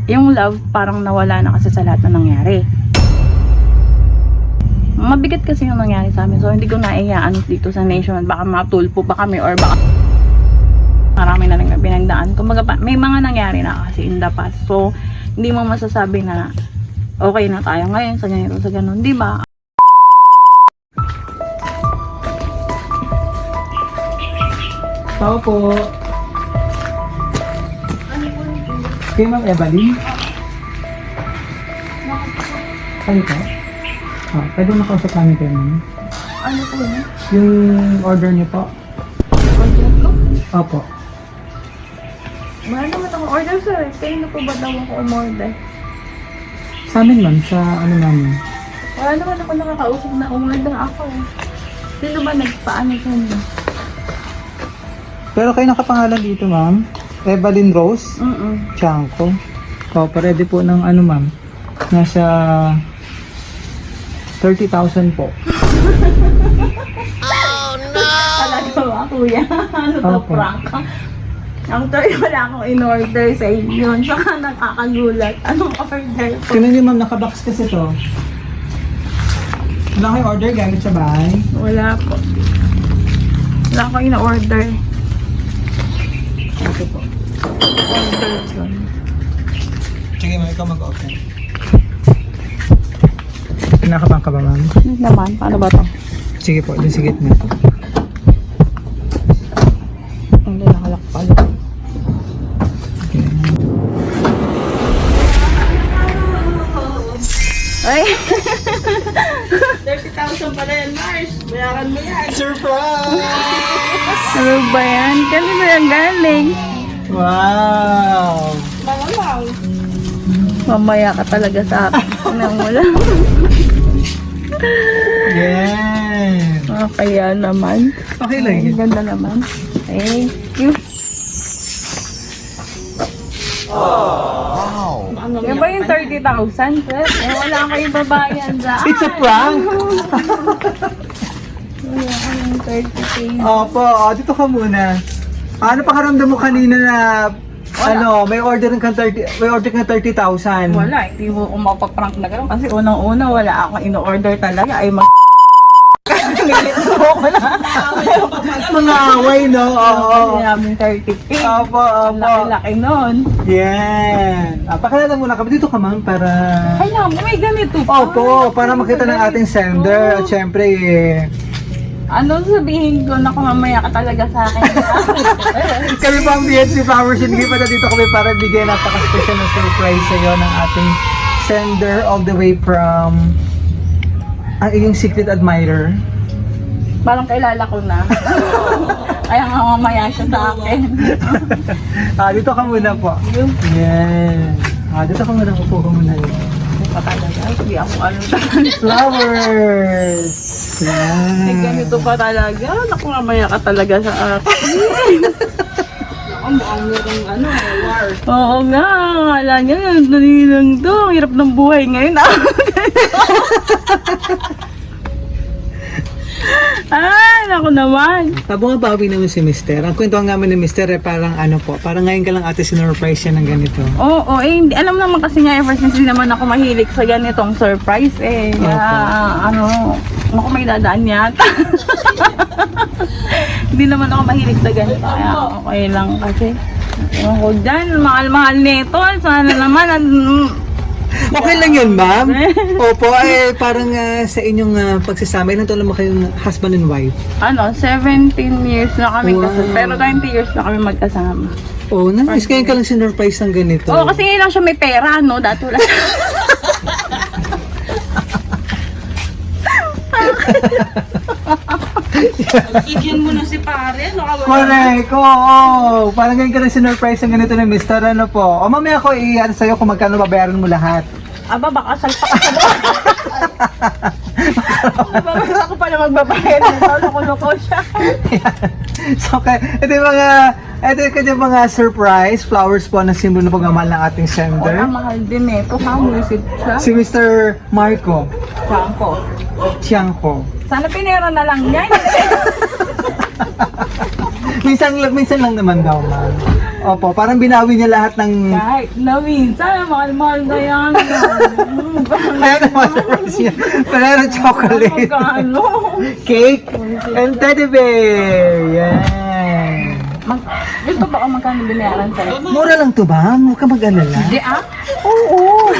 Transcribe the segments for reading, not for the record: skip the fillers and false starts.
yung love parang nawala na kasi sa lahat na nangyari. Mabigat kasi yung nangyari sa amin. So, hindi ko naiyaan dito sa nation. Baka matulpo pa kami or baka marami na nang pinagdaan. Kumbaga, may mga nangyari na kasi in the past. So, hindi mo masasabi na okay na tayo ngayon sa ganito, sa ganun. Di ba? Tao po. Kay Ma'am Evelyn? Ano po? Pwede nakausap namin kayo, ma'am. Ano po yun? Yung order niyo po? Order ko? Opo. Wala naman akong order, sir. Kayo na po ba daw ako umorder? Sa amin, ma'am, sa ano namin. Wala naman ako nakakausap na umorder ako. Sino ba nagpaano sa inyo? Pero kayo nakapangalan dito, ma'am. Evelyn Rose Chanko. Opo, ready po ng ano, ma'am. Nasa 30,000 po. Oh no! Talaga ba, kuya? Ano to, Opo. prank? Actually, wala akong in-order sa inyo. Saka nakakagulat. Anong order ko? Tingnan niyo, ma'am, nakabox kasi to. Wala kayong order gamit sa bahay? Wala po. Wala akong in-order. Ito po. Order yun. Sige, ma'am, ikaw mag-open. Nakabang ka ba, ma'am? Naman, paano ba to? Sige po, dun sa gitna. Hindi nakalak pala. Okay. Ay! 30,000 pala yan, Mars. Bayaran mo yan. Surprise! Ano ba yan? Kanina yung galing. Wow! Malamang. Mamaya ka talaga sa akin. Nang wala. Yes! Kaya naman. Okay lang Ang yun. ganda naman. Thank you. Wow! Yan ba yung 30,000? Wala kayong babayan dyan. It's a prank! Wala kayong 30K. Opo, dito ka muna. Ano pakaramdam mo kanina na ano, may order kang 30,000? Wala, hindi mo ako mapaprank na gano'n. Kasi unang-una, wala akong in-order talaga. Ay, nilit mo ko na. Mga away, no? Oo. Hindi namin 30K. Opo, Ang opo. laki-laki nun. Yan. Pakilala muna kami. Dito ka, ma'am, para... Alam mo, may ganito pa. Opo, para makita ng ating sender. At syempre, Ano sabihin ko na kung mamaya ka talaga sa akin? kami po ang BHC Flowers and Gift at dito kami para bigyan napaka-special na surprise sa iyo ng ating sender all the way from ang iyong secret admirer. Parang kilala ko na. Kaya nga mamaya siya sa akin. Dito ka muna po. Yan. Dito ka muna. Upo ka muna. Hindi pa talaga. Hindi ako ano talaga. Flowers! May Yan. ganito pa talaga. Naku, mamaya ka talaga sa akin. Ang meron ano, war. Oo nga. Akala niya, dali lang to. Ang hirap ng buhay ngayon. Ay, naku naman. Bawi naman si Mister. Ang kwento namin ni Mister parang ano po, parang ngayon ka lang ate sinurprise siya ng ganito. Oo, hindi. Alam naman kasi nga ever since hindi naman ako mahilig sa ganitong surprise eh. Ako may dadaan yata. Hindi naman ako mahilig sa ganito. Kaya okay lang kasi. Ewan ko dyan, mahal-mahal nito. Sana naman, Okay lang yun, ma'am. Opo, parang sa inyong pagsasama, ilan taon naman kayong husband and wife? 17 years na kami Wow. kasama. Pero 20 years na kami magkasama. Oh, nice. Ngayon ka lang sinurprise ng ganito. Oo, kasi ngayon lang siya may pera, no? Dati wala. Bigyan mo na si pare, no? Correct, oo. Parang ngayon ka lang sinurprise ng ganito ng Mister. Ano po? O mamaya ko i-ano sa'yo kung magkano babayaran mo lahat. Aba, baka salpak ka na. Baka ako pala magbabayad nito. Loko-loko siya. So, ito yung mga surprise flowers po na simbolo ng pagmamahal ng ating sender. Wala, mahal din eh. Ito, ha-music siya. Si Mr. Marco Chanko. Tiangco. Sana pinera na lang yan. Minsan lang naman daw, ma'am. Opo, parang binawi niya lahat ng... Kahit na minsan, mahal-mahal na yan. Kaya naman surprise niya. Panalo chocolate, Magkano? cake, and teddy bear. Yan. Gusto ba kung magkano binayaran sa'yo? Mura lang to ba? Huwag ka mag-alala. Hindi ah? Oo.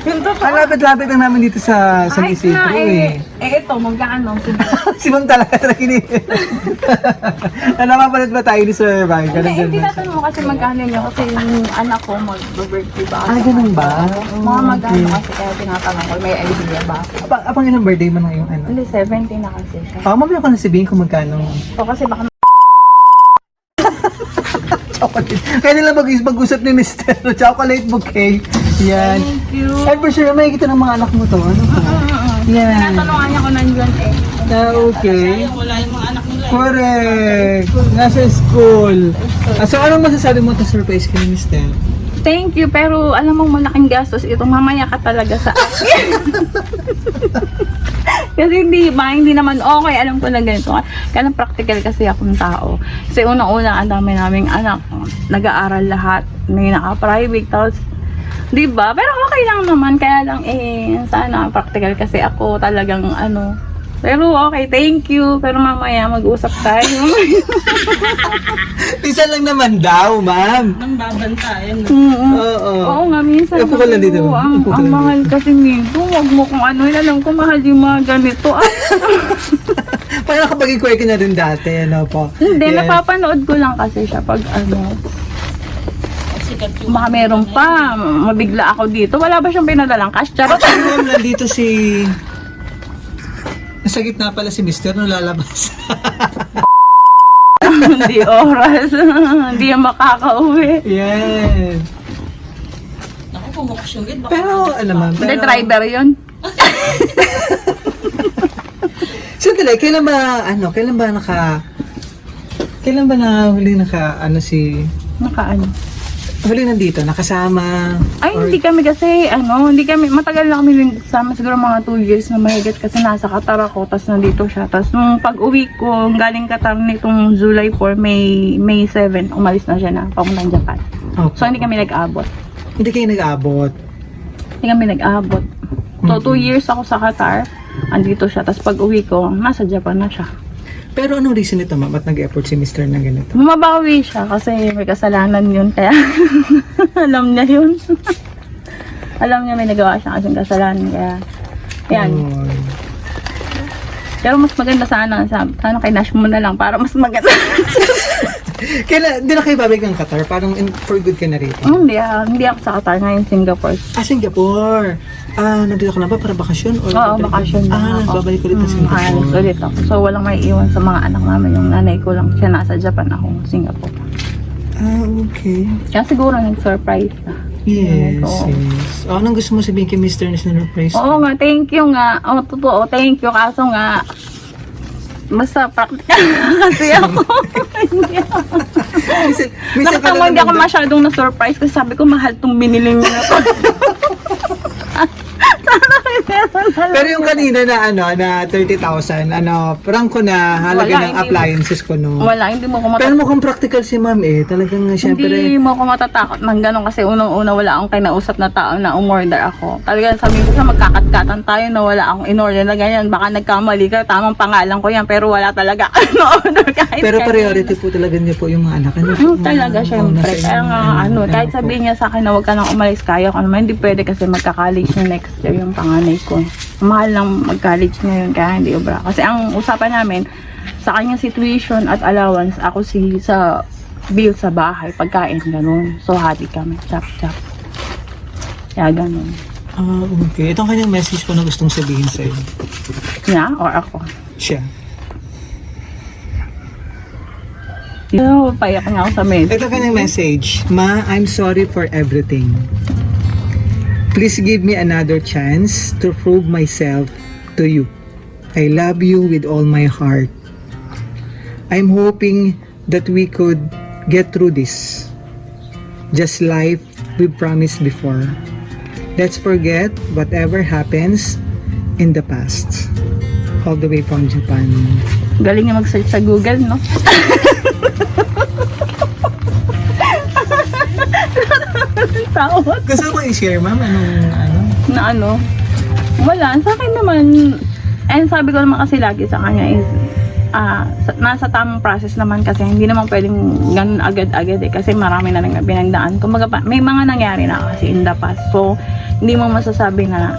Yung totoo. Ang lapit-lapit lang namin dito sa San Ay, Isidro nga, eh. ito, magkano? Si Ma'am talaga ini. Namapalit ba tayo ni Sir Ryan? Ganun Hindi, din ba? tinatanong mo kasi magkano niya kasi yung anak ko mag-birthday ba? Ah, ganun ba? Mga magkano kasi kaya tinatanong ko, may idea ba? Apang ilang birthday mo na yung ano? Hindi, 17 na kasi siya. Mamaya ko na sabihin kung magkano. So kasi baka Chocolate. Kaya nila mag-usap ni Mr. Chocolate bouquet. Yan. thank you. Ay, for sure, may kita ng mga anak mo to. Ano po? Yan. Tinatanongan niya ko nandiyan eh. Ah, okay. Wala yung mga anak nila. Correct. Nasa school. So, anong masasabi mo to surprise kay Mr.? Thank you, pero alam mo malaking gastos ito. Mamaya ka talaga sa akin. Kasi hindi naman okay. Alam ko na ganito. Kaya practical kasi akong tao. Kasi unang-una, ang dami naming anak. Nag-aaral lahat. May naka-private. Tapos, diba? Pero okay lang naman. Kaya lang sana practical kasi ako talagang Pero okay, thank you. Pero mamaya mag-usap tayo. Isa lang naman daw, ma'am. Nang babantayan. Oo. Oo nga, minsan. Upo ka lang dito, ma'am. Upo ka Ang lang mahal kasi nito. Huwag mo kung alam ko mahal yung mga ganito. Ay, Parang nakapag-inquire ka na rin dati, ano po? hindi, Yes. napapanood ko lang kasi siya pag baka meron pa. Mabigla ako dito. Wala ba siyang pinadalang cash? Charot. Actually, ma'am, nandito si... Nasa gitna pala si Mr. nung lalabas. Hindi oras. Hindi yan makakauwi. Yan. Ako, pumakusyugit. Pero, ano ma'am, Hindi, pero... driver yun. So, tala, kailan ba huli nandito, nakasama? Ay, or- hindi kami kasi, matagal na kami sama, siguro mga 2 years na mahigit kasi nasa Qatar ako, tapos nandito siya. Tapos nung pag-uwi ko, galing Qatar nitong July 4, May 7, umalis na siya na, papuntang Japan. Okay. So, hindi kami nag-abot. Hindi kayo nag-aabot. Hindi kami nag-abot. So, 2 years ako sa Qatar, andito siya. Tapos pag-uwi ko, nasa Japan na siya. Pero anong reason nito, ma'am? Ba't nag-effort si Mr. na ganito? Bumabawi siya kasi may kasalanan yun, kaya alam niya yun. Alam niya may nagawa siya kasing kasalanan, kaya yan. Oh. Pero mas maganda sana kay Nash mo na lang para mas maganda. Kailan, hindi na kayo babalik ng Qatar? Parang for good ka na rito? Hindi ako sa Qatar, ngayon Singapore. Singapore. Nandito ka na ba para bakasyon? Or Oo, bakasyon na ako. Babalik ulit sa Singapore. Alis ulit ako. So walang may iwan sa mga anak namin. Yung nanay ko lang, siya nasa Japan, ako Singapore. Okay. Kaya siguro nag-surprise na. Yes, Oo. yes. Anong gusto mo sabihin kay Mr. na sinurprise? Oo nga, thank you nga. Totoo, thank you. Kaso nga, basta practical kasi ako. Minsan Nakita mo, hindi ako masyadong na-surprise kasi sabi ko, mahal tong binili niyo na to. Pero yung kanina na 30,000, parang ko na halaga Wala, ng hindi. appliances ko, no? Wala, hindi mo ko Pero mukhang practical si ma'am eh. Talagang syempre... Hindi mo ko matatakot ng gano'n kasi unang-una wala akong kinausap na tao na umorder ako. Talagang sabi ko siya magkakatkatan tayo na wala akong in-order na ganyan. Baka nagkamali ka, tamang pangalan ko yan pero wala talaga na-order kahit Pero kanina. priority po talaga niyo po yung mga anak. Talaga, syempre. Kaya nga, kahit sabihin niya sa akin na huwag ka nang umalis, kaya ko naman, hindi pwede kasi magka-college na next year yung panganay ko. Mahal lang mag-college ngayon, kaya hindi obra. Kasi ang usapan namin, sa kanyang situation at allowance, ako sa bill sa bahay, pagkain, ganun. So, hati kami, chop-chop. Kaya ganun. Okay. Itong kanyang message po na gustong sabihin sa'yo. Niya or ako? Siya. Payak nga ako sa med. Ito kanyang message. Ma, I'm sorry for everything. Please give me another chance to prove myself to you. I love you with all my heart. I'm hoping that we could get through this. Just like we promised before. Let's forget whatever happens in the past. All the way from Japan. Galing niya mag-search sa Google, no? Tawad. Gusto ko i-share, ma'am, anong ano? Na ano? Wala. Sa akin naman, and sabi ko naman kasi lagi sa kanya is, nasa tamang process naman kasi hindi naman pwedeng ganun agad-agad eh kasi marami na nang pinagdaan. Kumbaga may mga nangyari na kasi in the past. So, hindi mo masasabi na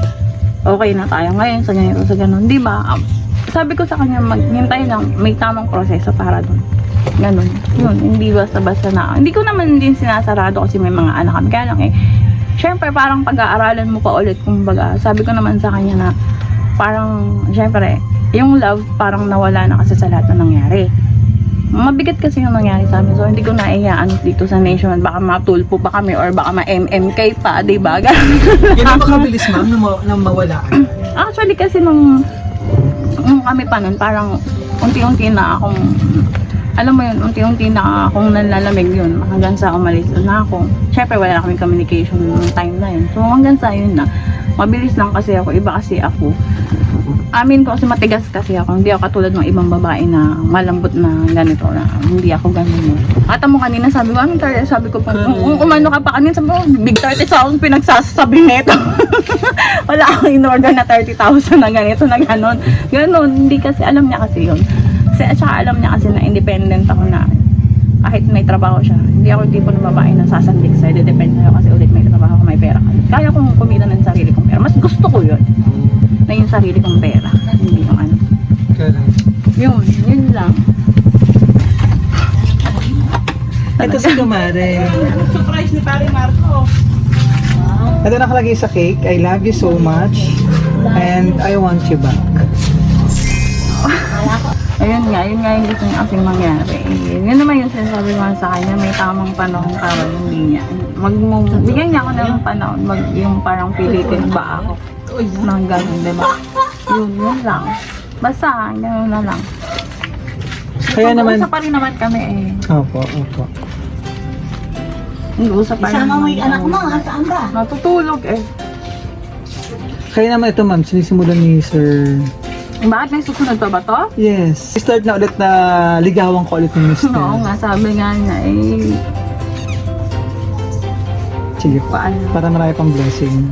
okay na tayo ngayon sa ganito sa ganun. Di ba? Sabi ko sa kanya, maghintay lang, may tamang proseso para dun. Ganun. Yun, hindi basta-basta na. Hindi ko naman din sinasarado kasi may mga anak kami. Kaya lang eh, syempre parang pag-aaralan mo pa ulit. Kumbaga, sabi ko naman sa kanya na parang, syempre, yung love parang nawala na kasi sa lahat na nangyari. Mabigat kasi yung nangyari sa amin. So, hindi ko naiyaan dito sa nation. Baka matulpo pa kami or baka ma-MMK pa, diba? Ganun ba kabilis, ma'am, na mawala? Actually, kasi nung kami pa nun, parang unti-unti na akong, alam mo yun, unti-unti na akong nalalamig yun. Hanggang sa umalis na ako. Siyempre, wala na kaming communication nung time na yun. So, hanggang sa yun na. Mabilis lang kasi ako. Iba kasi ako. Amin ko kasi matigas kasi ako. Hindi ako katulad ng ibang babae na malambot na ganito na hindi ako ganun. Ata mo kanina sabi ko, anong 30? Sabi ko pa, umano ka pa kanina, sabi ko, big 30,000 pinagsasabi nito. Wala akong in-order na 30,000 na ganito na ganun. Ganun, hindi kasi alam niya kasi yun. Kasi at saka alam niya kasi na independent ako na kahit may trabaho siya. Hindi ako yung tipo ng babae na sasandik sa'yo. Depende ako kasi ulit may trabaho ko, may pera ka. Kaya kong kumita ng sarili kong pera. Mas gusto ko yun. Na yung sarili kong pera. Hindi yung ano. Yun lang. Ito si Dumare. Surprise ni Pare Marco. Ito nakalagay sa cake, I love you so much and I want you back. Ayun nga yung gusto niya kasing mangyari. Yun naman yung sinasabi ko sa kanya, may tamang panahon para hindi niya. Bigyan niya ako ng panahon, yung parang pilitin ba ako. Nang gano'n, diba? Yun lang. Basta, gano'n na lang. Kaya naman, Nag-uusap pa rin naman kami eh. opo. Nag-uusap pa rin Isama mo naman yung anak kami. mo, saan ba? Natutulog eh. Kaya naman ito, ma'am, sinisimulan ni Sir. Bakit may susunod pa ba to? Yes. Start na ulit na ligawan ko ulit ng Mr. Oo nga, sabi nga niya eh. Sige po. Paano? Para marami pang blessing.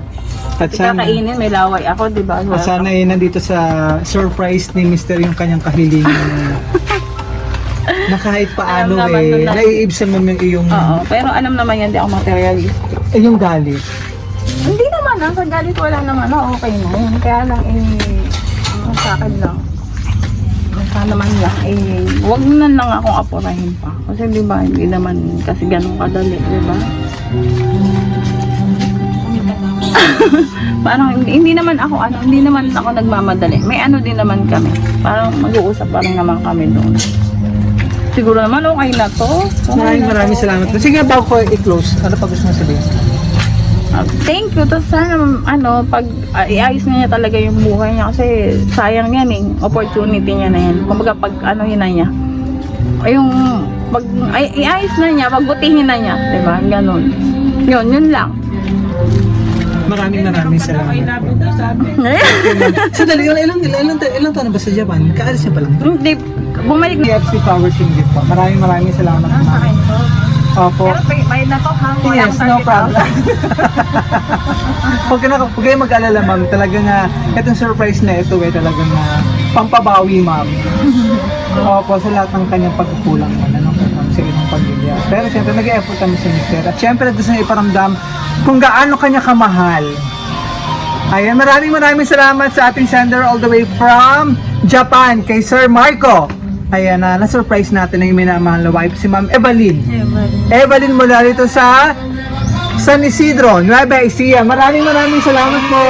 At sana, Kakainin, may laway ako, diba? at sana ay nandito sa surprise ni Mr. yung kanyang kahilingan. Na kahit paano Alam naman nun na- naiibsan mo yung iyong, Oo, pero alam naman yan, di ako materialist. yung galit. Hindi naman, sa galit wala naman, okay na yun. Kaya lang, sa akin lang. Basta naman lang, wag na lang akong apurahin pa. Kasi di ba, hindi naman kasi ganun kadali, di ba? Parang hindi naman ako nagmamadali. May ano din naman kami. Parang mag-uusap pa rin naman kami doon. Siguro naman okay na to. Okay na Maraming to. salamat. Sige, bago ko i-close, ano pa gusto mo sabihin? Thank you. Tapos sana, pag iayos na niya talaga yung buhay niya kasi sayang yan eh. Opportunity niya na yan. Kumbaga pag yun na niya. Yung, pag iayos na niya, pagbutihin na niya. Diba? Ganon. Yun lang. Maraming salamat. I love you daw, sabi. Sandali, ilang taon na ba sa Japan? Kaalis niya pa lang. Hindi, bumalik na. KFC Flowers in Gift po. Maraming salamat. Sa akin to. Opo. Pero may na to ha. Wala Yes, akong no 30,000. problem. Huwag kayo mag-alala, ma'am. Talagang itong surprise na ito talagang pampabawi, ma'am. Opo, sa lahat ng kanyang pagkukulang sa inyong pamilya. Pero siyempre, nag-e-effort kami sa mister. At siyempre, gusto niya iparamdam kung gaano kanya kamahal. Ayan, maraming salamat sa ating sender all the way from Japan, kay Sir Marco. Ayan, na-surprise natin ang minamahal na wife, si Ma'am Evelyn. Evelyn mula dito sa San Isidro, Nueva Ecija. Maraming salamat po.